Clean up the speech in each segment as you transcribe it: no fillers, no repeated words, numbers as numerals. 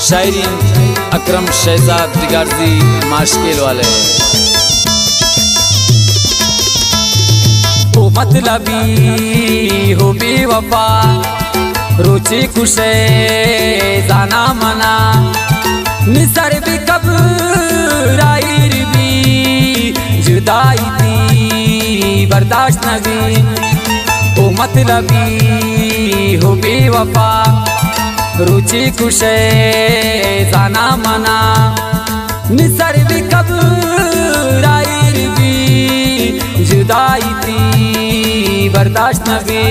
शायरी अकरम शहजाद दिगारजी माशकेल वाले। ओ मतलबी हो बेवफा रुचि खुशे जाना मना निसर भी कब्राइर भी जुदाई थी बर्दाश्त नबी। ओ मतलबी हो बेवफा रुचि खुशे जाना मना निसर भी कब्राइर भी जुदाई थी बर्दाश्त नबी।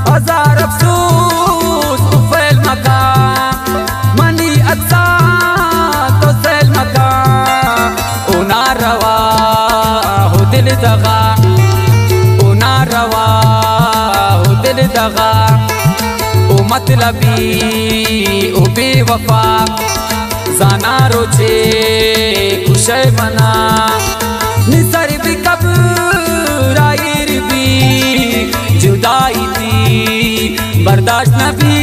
हजार अफसोस तुफैल मका मनी अच्छा तो सैल मका ओ ना रवा हो दिल दगा ओ ना रवा हो दिल दगा ओ मतलबी ओ बेवफा जाना रोचे खुशे मना निसर भी कब्राइर भी जुदाई थी बर्दाश्त नबी।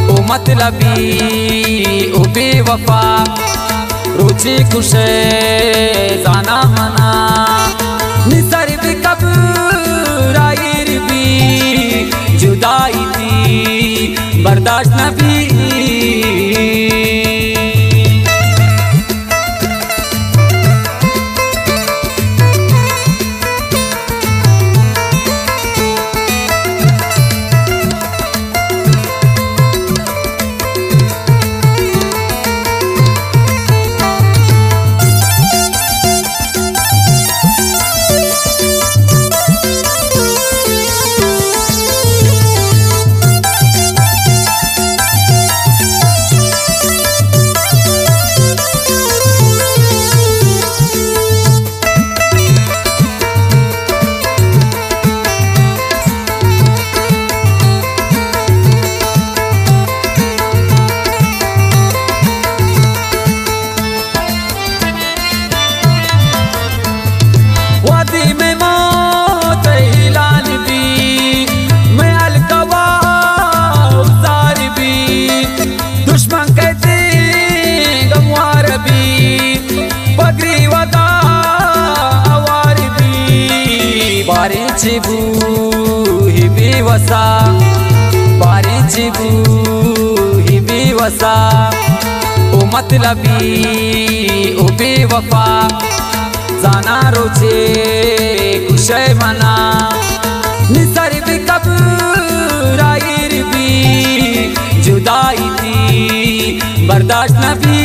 ओ मतलबी ओ बेवफा रुचि खुशे जाना मना निसर भी कब्राइर भी जुदाई थी बर्दाश्त नबी। बारिचिबू ही बेवसा बारिचिबू ही मसा ओ मतलबी ओ बेवफा जाना रोचे कुशे मना निसर भी कब रायर भी जुदाई थी बर्दाश्त न भी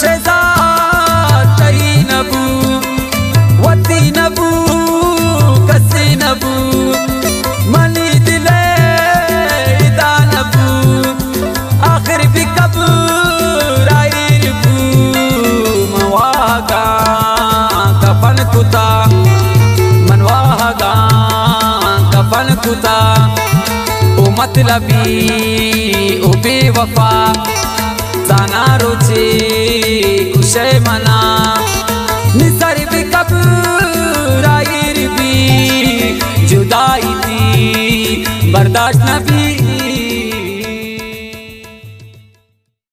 शेज़ाद कहीं नबू वती नबू कसी नबू मनी दिले इदा नबू आखिर भी कब रायर बू मवागा कफन कुता मनवागा कफन कुता ओ मतलबी ओ बेवफा जाना रोचे कुशे मना निसर भी कब रायर भी जुदाई थी बर्दाश्त न भी